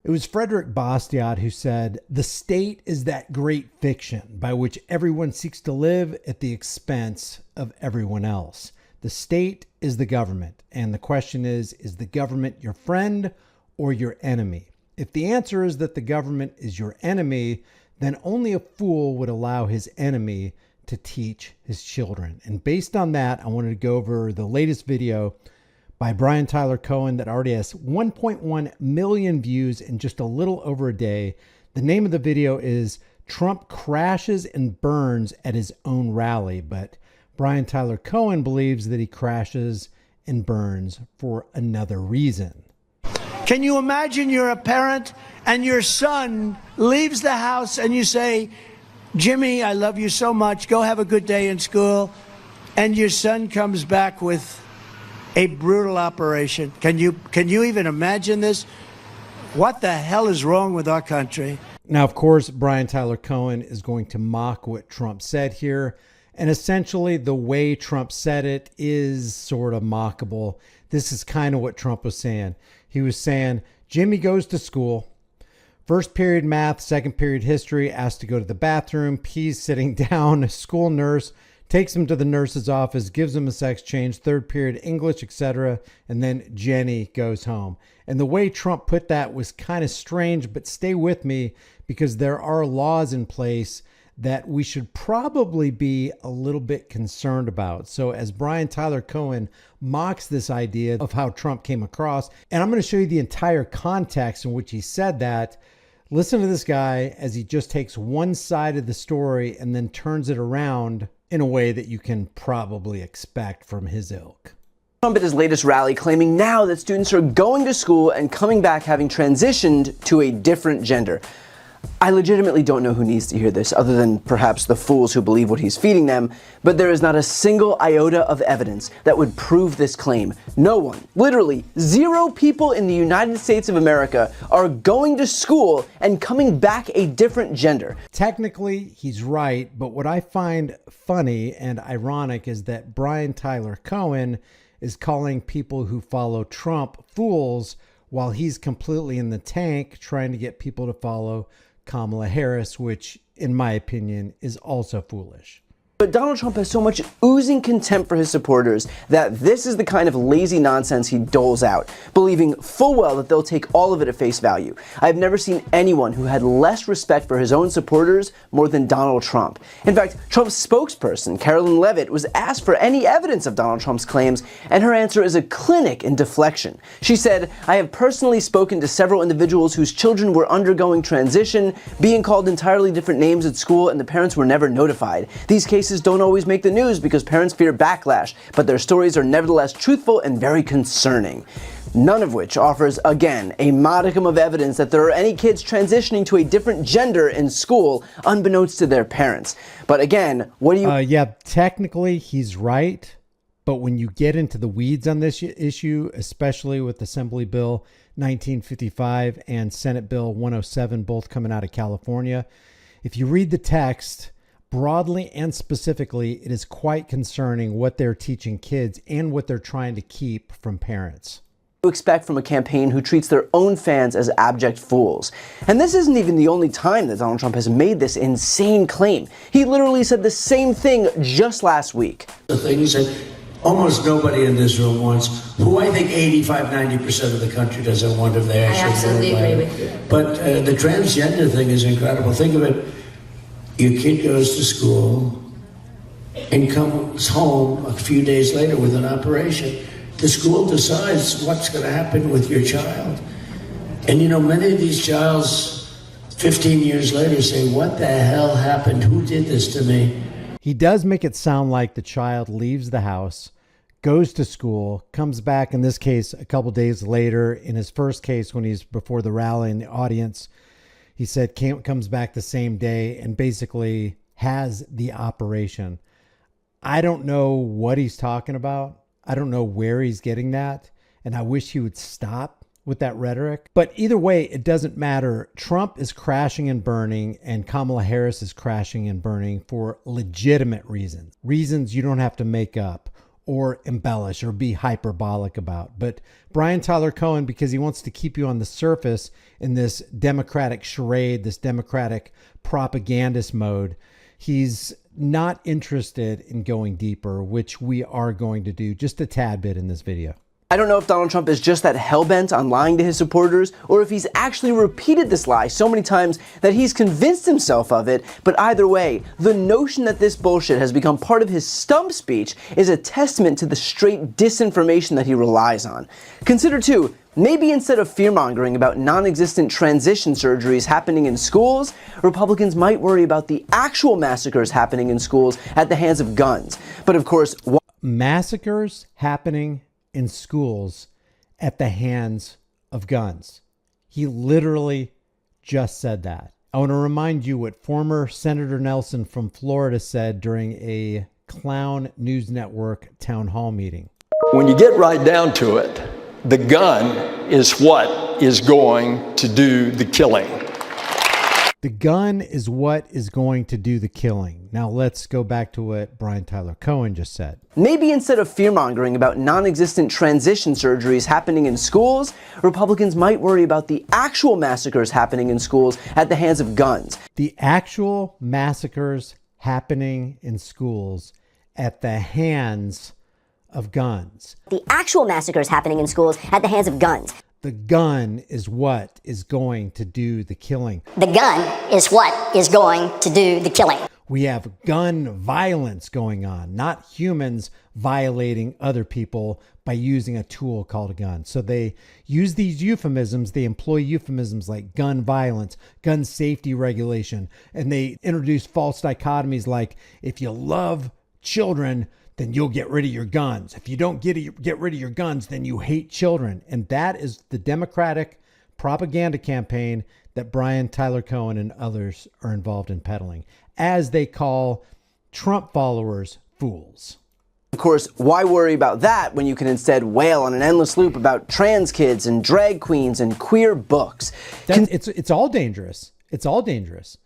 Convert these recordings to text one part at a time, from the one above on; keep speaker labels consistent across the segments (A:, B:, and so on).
A: It was Frederick Bastiat who said, "The state is that great fiction by which everyone seeks to live at the expense of everyone else. The state is the government, and the question is the government your friend or your enemy? If the answer is that the government is your enemy, then only a fool would allow his enemy to teach his children." And based on that, I wanted to go over the latest video by Brian Tyler Cohen that already has 1.1 million views in just a little over a day. The name of the video is "Trump Crashes and Burns at His Own Rally," but Brian Tyler Cohen believes that he crashes and burns for another reason.
B: Can you imagine you're a parent and your son leaves the house and you say, "Jimmy, I love you so much. Go have a good day in school." And your son comes back with a brutal operation. Can you even imagine this? What the hell is wrong with our country?
A: Now, of course, Brian Tyler Cohen is going to mock what Trump said here. And essentially, the way Trump said it is sort of mockable. This is kind of what Trump was saying. He was saying, Jimmy goes to school. First period math, second period history, asked to go to the bathroom, pees sitting down, a school nurse takes him to the nurse's office, gives him a sex change, third period English, etc. And then Jenny goes home. And the way Trump put that was kind of strange, but stay with me because there are laws in place that we should probably be a little bit concerned about. So as Brian Tyler Cohen mocks this idea of how Trump came across, and I'm going to show you the entire context in which he said that, listen to this guy as he just takes one side of the story and then turns it around in a way that you can probably expect from his ilk.
C: Trump at his latest rally claiming now that students are going to school and coming back having transitioned to a different gender. I legitimately don't know who needs to hear this other than perhaps the fools who believe what he's feeding them, but there is not a single iota of evidence that would prove this claim. No one, literally 0 people in the United States of America are going to school and coming back a different gender.
A: Technically, he's right, but what I find funny and ironic is that Brian Tyler Cohen is calling people who follow Trump fools while he's completely in the tank trying to get people to follow Kamala Harris, which in my opinion is also foolish.
C: But Donald Trump has so much oozing contempt for his supporters that this is the kind of lazy nonsense he doles out, believing full well that they'll take all of it at face value. I've never seen anyone who had less respect for his own supporters more than Donald Trump. In fact, Trump's spokesperson, Carolyn Levitt, was asked for any evidence of Donald Trump's claims, and her answer is a clinic in deflection. She said, "I have personally spoken to several individuals whose children were undergoing transition, being called entirely different names at school, and the parents were never notified. These cases don't always make the news because parents fear backlash, but their stories are nevertheless truthful and very concerning." None of which offers, again, a modicum of evidence that there are any kids transitioning to a different gender in school, unbeknownst to their parents. But again, what do you...
A: Yeah, technically he's right, but when you get into the weeds on this issue, especially with Assembly Bill 1955 and Senate Bill 107, both coming out of California, if you read the text, broadly and specifically, it is quite concerning what they're teaching kids and what they're trying to keep from parents.
C: Expect from a campaign who treats their own fans as abject fools. And this isn't even the only time that Donald Trump has made this insane claim. He literally said the same thing just last week.
B: The things that almost nobody in this room wants, who I think 85–90% of the country doesn't want if they actually...
D: I absolutely agree with you.
B: But the transgender thing is incredible. Think of it. Your kid goes to school and comes home a few days later with an operation. The school decides what's going to happen with your child. And you know, many of these childs 15 years later say, "What the hell happened? Who did this to me?"
A: He does make it sound like the child leaves the house, goes to school, comes back, in this case, a couple days later. In his first case, when he's before the rally in the audience, he said comes back the same day and basically has the operation. I don't know what he's talking about. I don't know where he's getting that. And I wish he would stop with that rhetoric. But either way, it doesn't matter. Trump is crashing and burning, and Kamala Harris is crashing and burning for legitimate reasons. Reasons you don't have to make up. or embellish or be hyperbolic about. But Brian Tyler Cohen, because he wants to keep you on the surface in this Democratic charade, this Democratic propagandist mode, he's not interested in going deeper, which we are going to do just a tad bit in this video.
C: I don't know if Donald Trump is just that hell-bent on lying to his supporters, or if he's actually repeated this lie so many times that he's convinced himself of it, but either way, the notion that this bullshit has become part of his stump speech is a testament to the straight disinformation that he relies on. Consider too, maybe instead of fear-mongering about non-existent transition surgeries happening in schools, Republicans might worry about the actual massacres happening in schools at the hands of guns. But of course,
A: massacres happening in schools at the hands of guns. He literally just said that. I want to remind you what former Senator Nelson from Florida said during a Clown News Network town hall meeting.
D: When you get right down to it, the gun is what is going to do the killing.
A: The gun is what is going to do the killing. Now let's go back to what Brian Tyler Cohen just said.
C: Maybe instead of fear-mongering about non-existent transition surgeries happening in schools, Republicans might worry about the actual massacres happening in schools at the hands of guns.
A: The actual massacres happening in schools at the hands of guns.
E: The actual massacres happening in schools at the hands of guns.
A: The gun is what is going to do the killing.
E: The gun is what is going to do the killing.
A: We have gun violence going on, not humans violating other people by using a tool called a gun. So they use these euphemisms, they employ euphemisms like gun violence, gun safety regulation, and they introduce false dichotomies like if you love children, then you'll get rid of your guns. If you don't get rid of your guns, then you hate children. And that is the Democratic propaganda campaign that Brian Tyler Cohen and others are involved in peddling, as they call Trump followers fools.
C: Of course, why worry about that when you can instead wail on an endless loop about trans kids and drag queens and queer books?
A: It's all dangerous. It's all dangerous.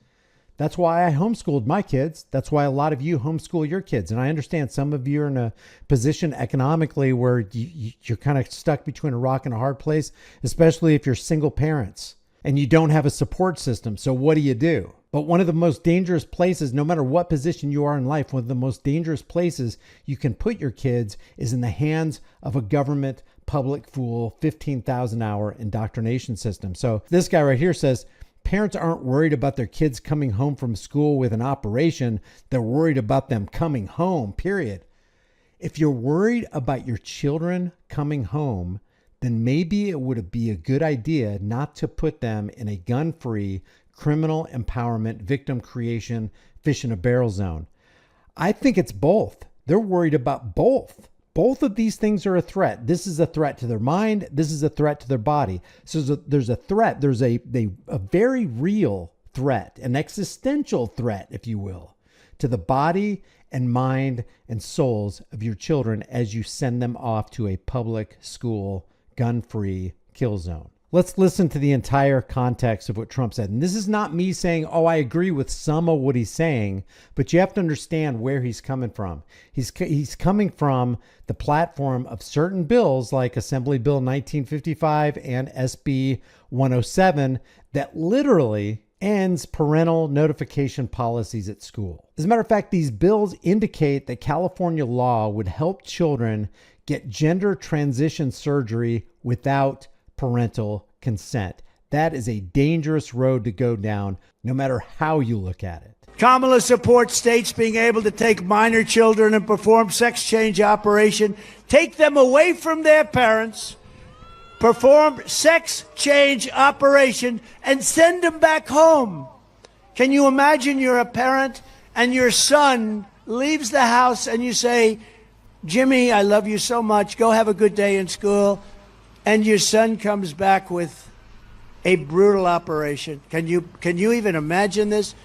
A: That's why I homeschooled my kids. That's why a lot of you homeschool your kids. And I understand some of you are in a position economically where you're kind of stuck between a rock and a hard place, especially if you're single parents and you don't have a support system. So what do? But one of the most dangerous places, no matter what position you are in life, one of the most dangerous places you can put your kids is in the hands of a government public fool, 15,000 hour indoctrination system. So this guy right here says, parents aren't worried about their kids coming home from school with an operation. They're worried about them coming home, period. If you're worried about your children coming home, then maybe it would be a good idea not to put them in a gun-free criminal empowerment, victim creation, fish in a barrel zone. I think it's both. They're worried about both. Both of these things are a threat. This is a threat to their mind. This is a threat to their body. So there's a threat. There's a very real threat, an existential threat, if you will, to the body and mind and souls of your children as you send them off to a public school, gun-free kill zone. Let's listen to the entire context of what Trump said. And this is not me saying, oh, I agree with some of what he's saying, but you have to understand where he's coming from. He's coming from the platform of certain bills like Assembly Bill 1955 and SB 107 that literally ends parental notification policies at school. As a matter of fact, these bills indicate that California law would help children get gender transition surgery without parental consent. That is a dangerous road to go down, no matter how you look at it.
F: Kamala supports states being able to take minor children and perform sex change operation, take them away from their parents, perform sex change operation, and send them back home. Can you imagine you're a parent and your son leaves the house and you say, Jimmy, I love you so much. Go have a good day in school. And your son comes back with a brutal operation. Can you even imagine this?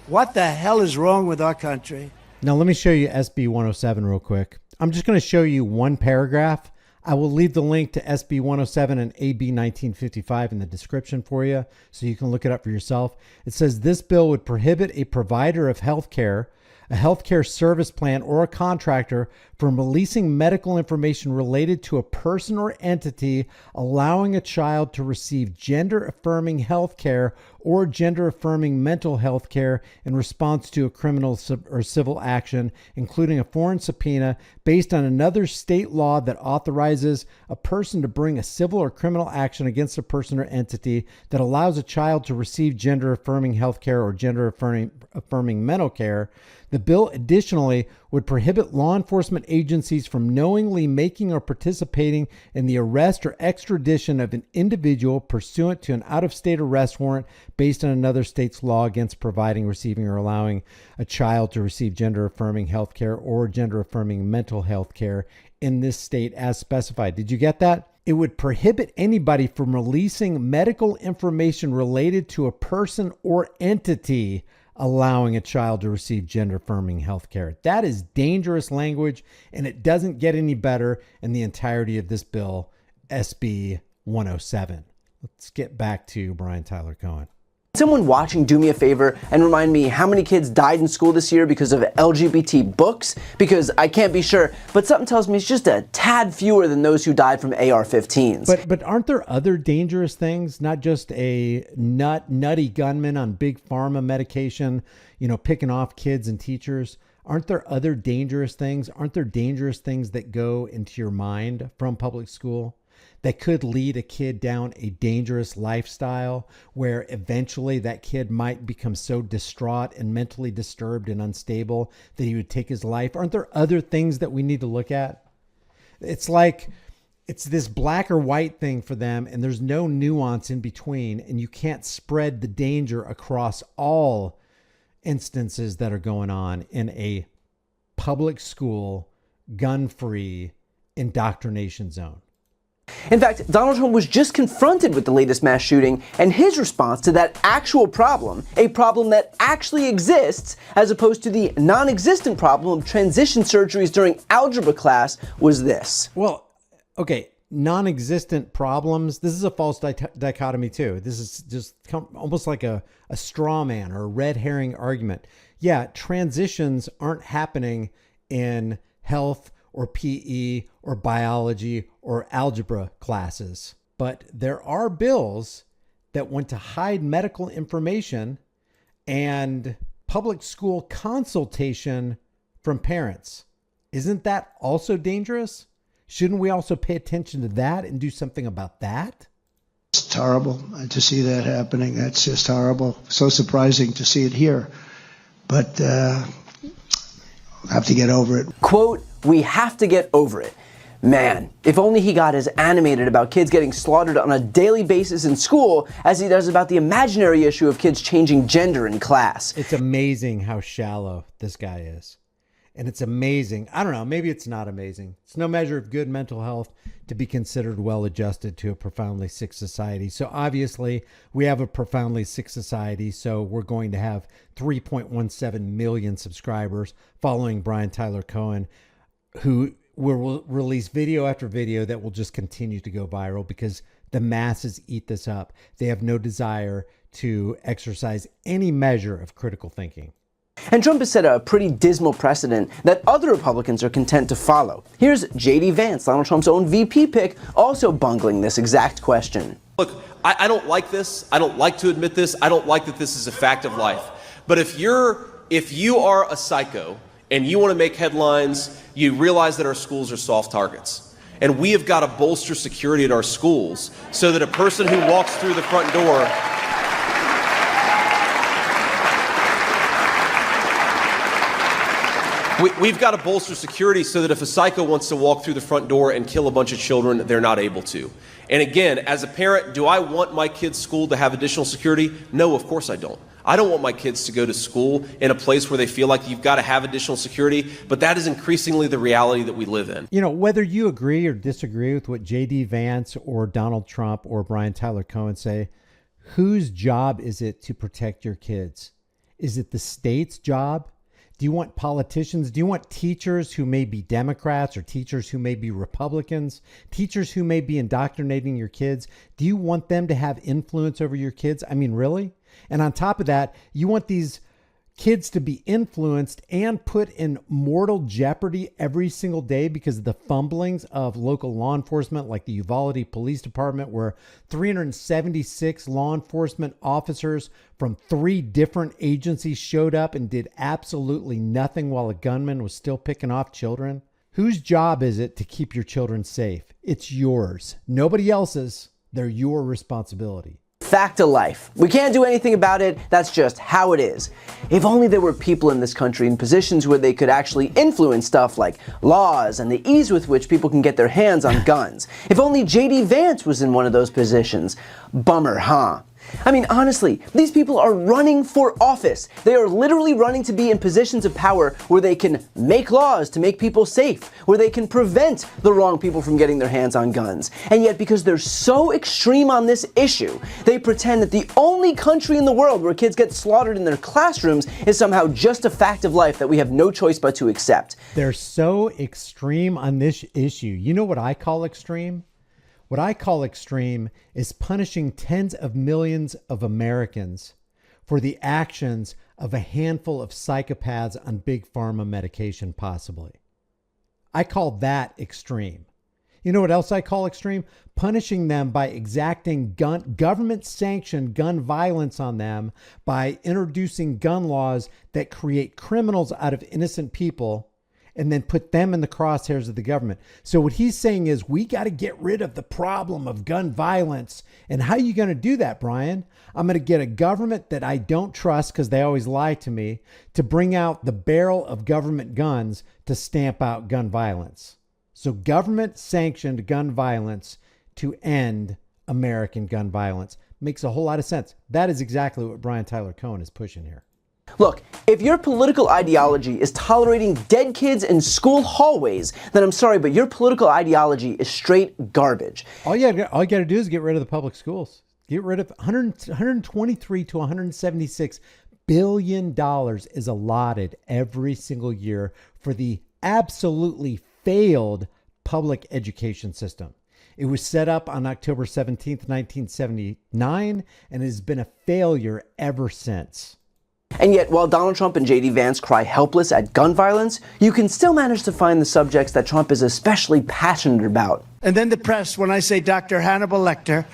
F: What the hell is wrong with our country?
A: Now, let me show you SB 107 real quick. I'm just going to show you one paragraph. I will leave the link to SB 107 and AB 1955 in the description for you so you can look it up for yourself. It says this bill would prohibit a provider of health care a healthcare service plan, or a contractor from releasing medical information related to a person or entity, allowing a child to receive gender-affirming healthcare or gender-affirming mental health care in response to a criminal or civil action, including a foreign subpoena based on another state law that authorizes a person to bring a civil or criminal action against a person or entity that allows a child to receive gender-affirming health care or gender-affirming mental care. The bill additionally would prohibit law enforcement agencies from knowingly making or participating in the arrest or extradition of an individual pursuant to an out-of-state arrest warrant based on another state's law against providing, receiving, or allowing a child to receive gender-affirming health care or gender-affirming mental health care in this state as specified. Did you get that? It would prohibit anybody from releasing medical information related to a person or entity allowing a child to receive gender-affirming health care. That is dangerous language, and it doesn't get any better in the entirety of this bill, SB 107. Let's get back to Brian Tyler Cohen.
C: Someone watching do me a favor and remind me how many kids died in school this year because of LGBT books? Because I can't be sure, but something tells me it's just a tad fewer than those who died from AR-15s.
A: But aren't there other dangerous things? Not just a nutty gunman on big pharma medication, picking off kids and teachers. Aren't there other dangerous things? Aren't there dangerous things that go into your mind from public school that could lead a kid down a dangerous lifestyle where eventually that kid might become so distraught and mentally disturbed and unstable that he would take his life? Aren't there other things that we need to look at? It's like it's this black or white thing for them, and there's no nuance in between, and you can't spread the danger across all instances that are going on in a public school, gun-free indoctrination zone.
C: In fact, Donald Trump was just confronted with the latest mass shooting, and his response to that actual problem, a problem that actually exists, as opposed to the non-existent problem of transition surgeries during algebra class, was this.
A: Well, okay, non-existent problems. This is a false dichotomy too. This is just almost like a straw man or a red herring argument. Yeah, transitions aren't happening in health or PE or biology or algebra classes. But there are bills that want to hide medical information and public school consultation from parents. Isn't that also dangerous? Shouldn't we also pay attention to that and do something about that?
G: It's horrible to see that happening. That's just horrible. So surprising to see it here. But I'll have to get over it.
C: Quote, "We have to get over it." Man, if only he got as animated about kids getting slaughtered on a daily basis in school as he does about the imaginary issue of kids changing gender in class.
A: It's amazing how shallow this guy is. And it's amazing. I don't know, maybe it's not amazing. It's no measure of good mental health to be considered well-adjusted to a profoundly sick society. So obviously, we have a profoundly sick society, so we're going to have 3.17 million subscribers following Brian Tyler Cohen, who will release video after video that will just continue to go viral because the masses eat this up. They have no desire to exercise any measure of critical thinking.
C: And Trump has set a pretty dismal precedent that other Republicans are content to follow. Here's J.D. Vance, Donald Trump's own VP pick, also bungling this exact question.
H: Look, I don't like this. I don't like to admit this. I don't like that this is a fact of life. But if you are a psycho and you want to make headlines, you realize that our schools are soft targets. And we have got to bolster security at our schools so that a person who walks through the front door We've got to bolster security so that if a psycho wants to walk through the front door and kill a bunch of children, they're not able to. And again, as a parent, do I want my kid's school to have additional security? No, of course I don't. I don't want my kids to go to school in a place where they feel like you've got to have additional security, but that is increasingly the reality that we live in.
A: You know, whether you agree or disagree with what J.D. Vance or Donald Trump or Brian Tyler Cohen say, whose job is it to protect your kids? Is it the state's job? Do you want politicians? Do you want teachers who may be Democrats or teachers who may be Republicans? Teachers who may be indoctrinating your kids? Do you want them to have influence over your kids? I mean, really? And on top of that, you want these kids to be influenced and put in mortal jeopardy every single day because of the fumblings of local law enforcement, like the Uvalde Police Department, where 376 law enforcement officers from 3 different agencies showed up and did absolutely nothing while a gunman was still picking off children. Whose job is it to keep your children safe? It's yours. Nobody else's. They're your responsibility.
C: Fact of life. We can't do anything about it. That's just how it is. If only there were people in this country in positions where they could actually influence stuff like laws and the ease with which people can get their hands on guns. If only J.D. Vance was in one of those positions. Bummer, huh? I mean, honestly, these people are running for office. They are literally running to be in positions of power where they can make laws to make people safe, where they can prevent the wrong people from getting their hands on guns. And yet, because they're so extreme on this issue, they pretend that the only country in the world where kids get slaughtered in their classrooms is somehow just a fact of life that we have no choice but to accept.
A: They're so extreme on this issue. You know what I call extreme? What I call extreme is punishing tens of millions of Americans for the actions of a handful of psychopaths on big pharma medication, possibly. I call that extreme. You know what else I call extreme? Punishing them by exacting government-sanctioned gun violence on them, by introducing gun laws that create criminals out of innocent people and then put them in the crosshairs of the government. So what he's saying is we got to get rid of the problem of gun violence. And how are you going to do that, Brian? I'm going to get a government that I don't trust, because they always lie to me, to bring out the barrel of government guns to stamp out gun violence. So government sanctioned gun violence to end American gun violence. Makes a whole lot of sense. That is exactly what Brian Tyler Cohen is pushing here.
C: Look, if your political ideology is tolerating dead kids in school hallways, then I'm sorry, but your political ideology is straight garbage.
A: All you got to do is get rid of the public schools. Get rid of 123 to 176 billion dollars is allotted every single year for the absolutely failed public education system. It was set up on October 17th, 1979, and has been a failure ever since.
C: And yet, while Donald Trump and J.D. Vance cry helpless at gun violence, you can still manage to find the subjects that Trump is especially passionate about.
F: And then the press, when I say Dr. Hannibal Lecter,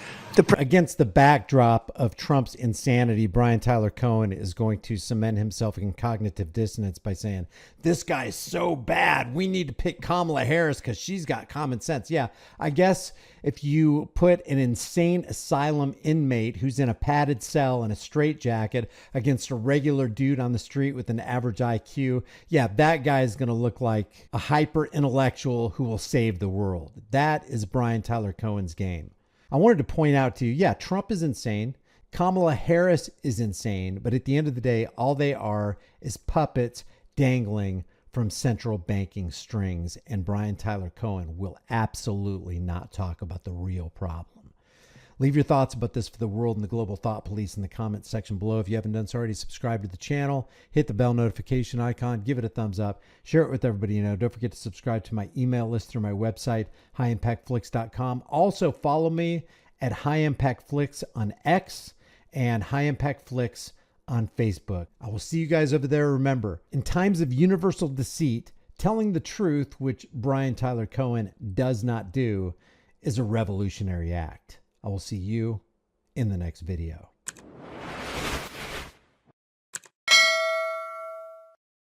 A: against the backdrop of Trump's insanity, Brian Tyler Cohen is going to cement himself in cognitive dissonance by saying, this guy is so bad, we need to pick Kamala Harris because she's got common sense. Yeah, I guess if you put an insane asylum inmate who's in a padded cell and a straitjacket against a regular dude on the street with an average IQ, yeah, that guy is going to look like a hyper intellectual who will save the world. That is Brian Tyler Cohen's game. I wanted to point out to you, yeah, Trump is insane. Kamala Harris is insane. But at the end of the day, all they are is puppets dangling from central banking strings. And Brian Tyler Cohen will absolutely not talk about the real problem. Leave your thoughts about this for the world and the global thought police in the comments section below. If you haven't done so already, subscribe to the channel, hit the bell notification icon, give it a thumbs up, share it with everybody you know. Don't forget to subscribe to my email list through my website, highimpactflix.com. Also follow me at High Impact Flix on X and High Impact Flix on Facebook. I will see you guys over there. Remember, in times of universal deceit, telling the truth, which Brian Tyler Cohen does not do, is a revolutionary act. I will see you in the next video.